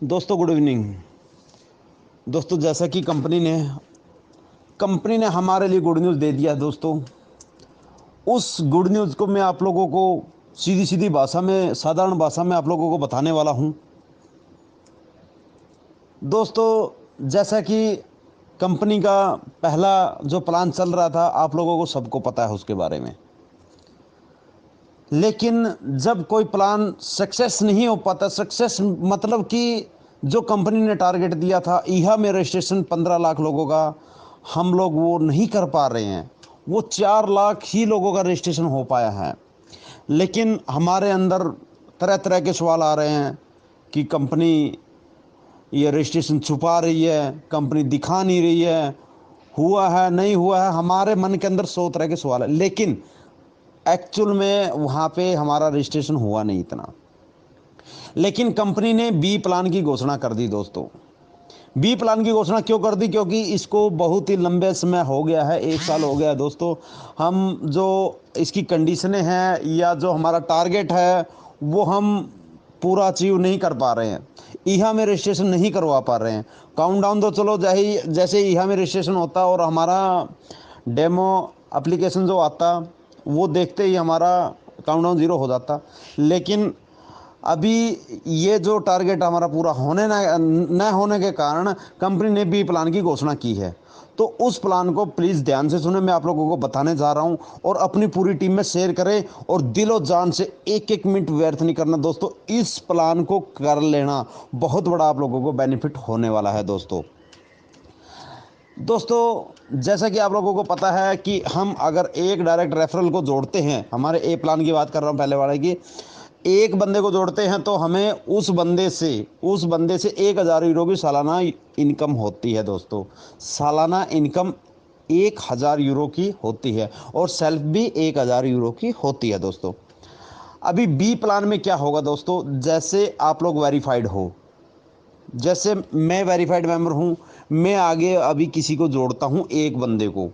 दोस्तों good evening. दोस्तों जैसा कि कंपनी ने हमारे लिए गुड न्यूज़ दे दिया है दोस्तों। उस गुड न्यूज़ को मैं आप लोगों को सीधी सीधी भाषा में, साधारण भाषा में आप लोगों को बताने वाला हूं। दोस्तों जैसा कि कंपनी का पहला जो प्लान चल रहा था, आप लोगों को सबको पता है उसके बारे में। लेकिन जब कोई प्लान सक्सेस नहीं हो पाता, सक्सेस मतलब कि जो कंपनी ने टारगेट दिया था ईहा में रजिस्ट्रेशन 15 लाख लोगों का, हम लोग वो नहीं कर पा रहे हैं। वो 4 लाख ही लोगों का रजिस्ट्रेशन हो पाया है। लेकिन हमारे अंदर तरह तरह के सवाल आ रहे हैं कि कंपनी ये रजिस्ट्रेशन छुपा रही है, कंपनी दिखा नहीं रही है, हुआ है नहीं हुआ है। हमारे मन के अंदर 100 तरह के सवाल है, लेकिन एक्चुअल में वहाँ पे हमारा रजिस्ट्रेशन हुआ नहीं इतना। लेकिन कंपनी ने बी प्लान की घोषणा कर दी दोस्तों। बी प्लान की घोषणा क्यों कर दी? क्योंकि इसको बहुत ही लंबे समय हो गया है, 1 साल हो गया है दोस्तों। हम जो इसकी कंडीशनें हैं या जो हमारा टारगेट है वो हम पूरा अचीव नहीं कर पा रहे हैं। ईहा में रजिस्ट्रेशन नहीं करवा पा रहे हैं। काउंटडाउन तो चलो जैसे ईहा में रजिस्ट्रेशन होता और हमारा डेमो एप्लीकेशन जो आता वो देखते ही हमारा काउंटडाउन 0 हो जाता। लेकिन अभी ये जो टारगेट हमारा पूरा होने न होने के कारण कंपनी ने बी प्लान की घोषणा की है। तो उस प्लान को प्लीज़ ध्यान से सुने, मैं आप लोगों को बताने जा रहा हूं, और अपनी पूरी टीम में शेयर करें और दिलो जान से एक एक मिनट व्यर्थ नहीं करना दोस्तों। इस प्लान को कर लेना, बहुत बड़ा आप लोगों को बेनिफिट होने वाला है दोस्तों। दोस्तों जैसा कि आप लोगों को पता है कि हम अगर एक डायरेक्ट रेफरल को जोड़ते हैं, हमारे ए प्लान की बात कर रहा हूं पहले वाले की, एक बंदे को जोड़ते हैं तो हमें उस बंदे से 1,000 यूरो की सालाना इनकम होती है दोस्तों। सालाना इनकम 1,000 यूरो की होती है और सेल्फ भी 1,000 यूरो की होती है दोस्तों। अभी बी प्लान में क्या होगा दोस्तों, जैसे आप लोग वेरीफाइड हो, जैसे मैं वेरीफाइड मेंबर हूं, मैं आगे अभी किसी को जोड़ता हूं, एक बंदे को,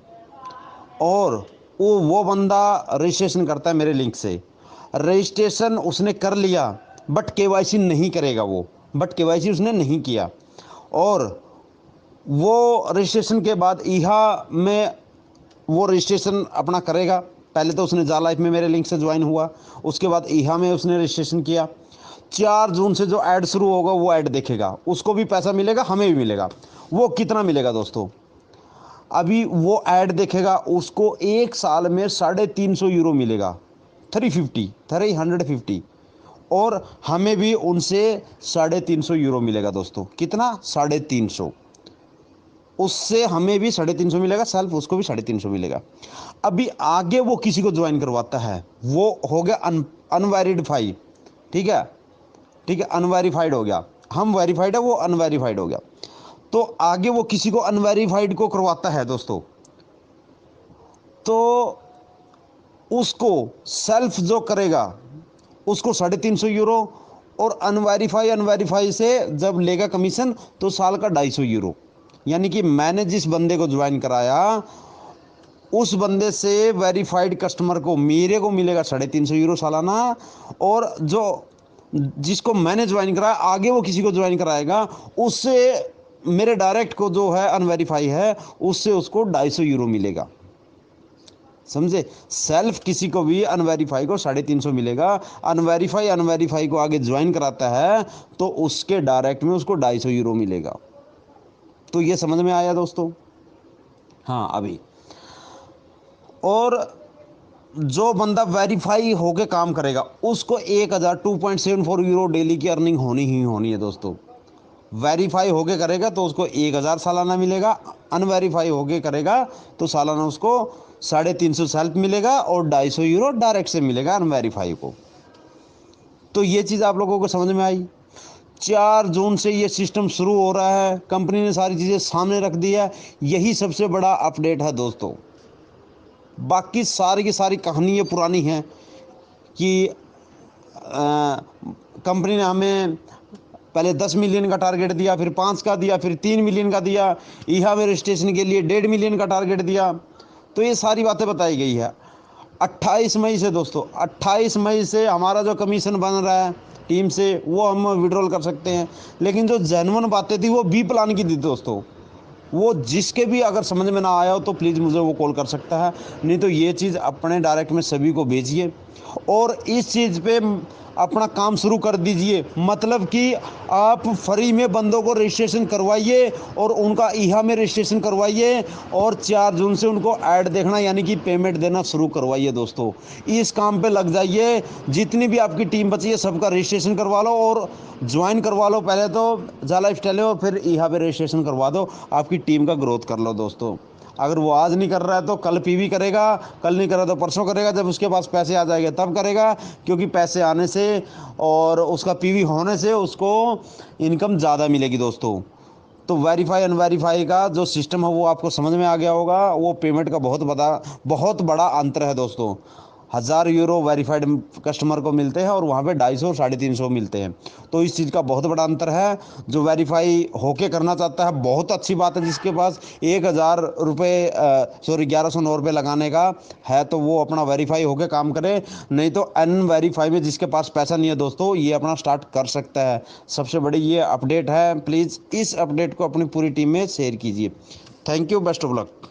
और वो बंदा रजिस्ट्रेशन करता है मेरे लिंक से। रजिस्ट्रेशन उसने कर लिया बट केवाईसी नहीं करेगा वो, बट केवाईसी उसने नहीं किया, और वो रजिस्ट्रेशन के बाद ईहा में वो रजिस्ट्रेशन अपना करेगा। पहले तो उसने जा लाइफ में मेरे लिंक से ज्वाइन हुआ, उसके बाद ईहा में उसने रजिस्ट्रेशन किया। 4 जून से जो ऐड शुरू होगा वो ऐड देखेगा, उसको भी पैसा मिलेगा, हमें भी मिलेगा। वो कितना मिलेगा दोस्तों? अभी वो ऐड देखेगा, उसको 1 साल में 350 यूरो मिलेगा, 350, और हमें भी उनसे 350 यूरो मिलेगा दोस्तों। कितना? 350। उससे हमें भी 350 मिलेगा, सेल्फ उसको भी 350 मिलेगा। अभी आगे वो किसी को ज्वाइन करवाता है, वो हो गया अनवेरिफाइड। ठीक है, ठीक है, अनवेरिफाइड हो गया। हम वेरीफाइड है, वो अनवेरिफाइड हो गया। तो आगे वो किसी को अनवेरिफाइड को करवाता है दोस्तों, तो उसको सेल्फ जो करेगा उसको 350 यूरो, और अनवेरीफाई से जब लेगा कमीशन तो साल का 250 यूरो। यानी कि मैंने जिस बंदे को ज्वाइन कराया उस बंदे से वेरीफाइड कस्टमर को मेरे को मिलेगा 350 यूरो सालाना, और जो जिसको मैंने ज्वाइन कराया आगे वो किसी को ज्वाइन कराएगा, उससे मेरे डायरेक्ट को जो है अनवेरीफाई है उससे उसको 250 यूरो मिलेगा। समझे? सेल्फ किसी को भी अनवेरीफाई को 350 मिलेगा, अनवेरीफाई को आगे ज्वाइन कराता है तो उसके डायरेक्ट में उसको 250 यूरो मिलेगा। तो ये समझ में आया दोस्तों? हाँ अभी, और जो बंदा वेरीफाई होके काम करेगा उसको 2.74 यूरो डेली की अर्निंग होनी ही होनी है दोस्तों। वेरीफाई होके करेगा तो उसको 1,000 सालाना मिलेगा, अनवेरीफाई होके करेगा तो सालाना उसको 350 सेल्फ मिलेगा और 250 यूरो डायरेक्ट से मिलेगा अनवेरीफाई को। तो ये चीज़ आप लोगों को समझ में आई? 4 जून से ये सिस्टम शुरू हो रहा है, कंपनी ने सारी चीज़ें सामने रख दी है। यही सबसे बड़ा अपडेट है दोस्तों। बाकी सारी की सारी कहानी ये पुरानी है कि कंपनी ने हमें पहले 10 मिलियन का टारगेट दिया, फिर 5 का दिया, फिर 3 मिलियन का दिया, ईहा में रजिस्ट्रेशन के लिए 1.5 मिलियन का टारगेट दिया। तो ये सारी बातें बताई गई है। 28 मई से दोस्तों, 28 मई से हमारा जो कमीशन बन रहा है टीम से, वो हम विड्रॉल कर सकते हैं। लेकिन जो जेन्युइन बातें थी वो बी प्लान की थी दोस्तों। वो जिसके भी अगर समझ में ना आया हो तो प्लीज़ मुझे वो कॉल कर सकता है, नहीं तो ये चीज़ अपने डायरेक्ट में सभी को भेजिए और इस चीज़ पे अपना काम शुरू कर दीजिए। मतलब कि आप फ्री में बंदों को रजिस्ट्रेशन करवाइए और उनका ईहा में रजिस्ट्रेशन करवाइए और 4 जून से उनको ऐड देखना यानी कि पेमेंट देना शुरू करवाइए दोस्तों। इस काम पे लग जाइए। जितनी भी आपकी टीम बची है सबका रजिस्ट्रेशन करवा लो और ज्वाइन करवा लो। पहले तो जा लाइफस्टाइल और फिर ईहा पे रजिस्ट्रेशन करवा दो, आपकी टीम का ग्रोथ कर लो दोस्तों। अगर वो आज नहीं कर रहा है तो कल पीवी करेगा, कल नहीं कर रहा तो परसों करेगा, जब उसके पास पैसे आ जाएंगे तब करेगा। क्योंकि पैसे आने से और उसका पीवी होने से उसको इनकम ज़्यादा मिलेगी दोस्तों। तो वेरीफाई अनवेरीफाई का जो सिस्टम है वो आपको समझ में आ गया होगा। वो पेमेंट का बहुत बड़ा अंतर है दोस्तों। 1000 यूरो वेरीफाइड कस्टमर को मिलते हैं और वहाँ पे 250 350 मिलते हैं। तो इस चीज़ का बहुत बड़ा अंतर है। जो वेरीफाई होके करना चाहता है बहुत अच्छी बात है, जिसके पास 1000 रुपये सॉरी 1109 रुपये लगाने का है तो वो अपना वेरीफाई होके काम करे। नहीं तो अनवेरीफाई में जिसके पास पैसा नहीं है दोस्तों ये अपना स्टार्ट कर सकता है। सबसे बड़ी ये अपडेट है, प्लीज़ इस अपडेट को अपनी पूरी टीम में शेयर कीजिए। Thank you, best of luck.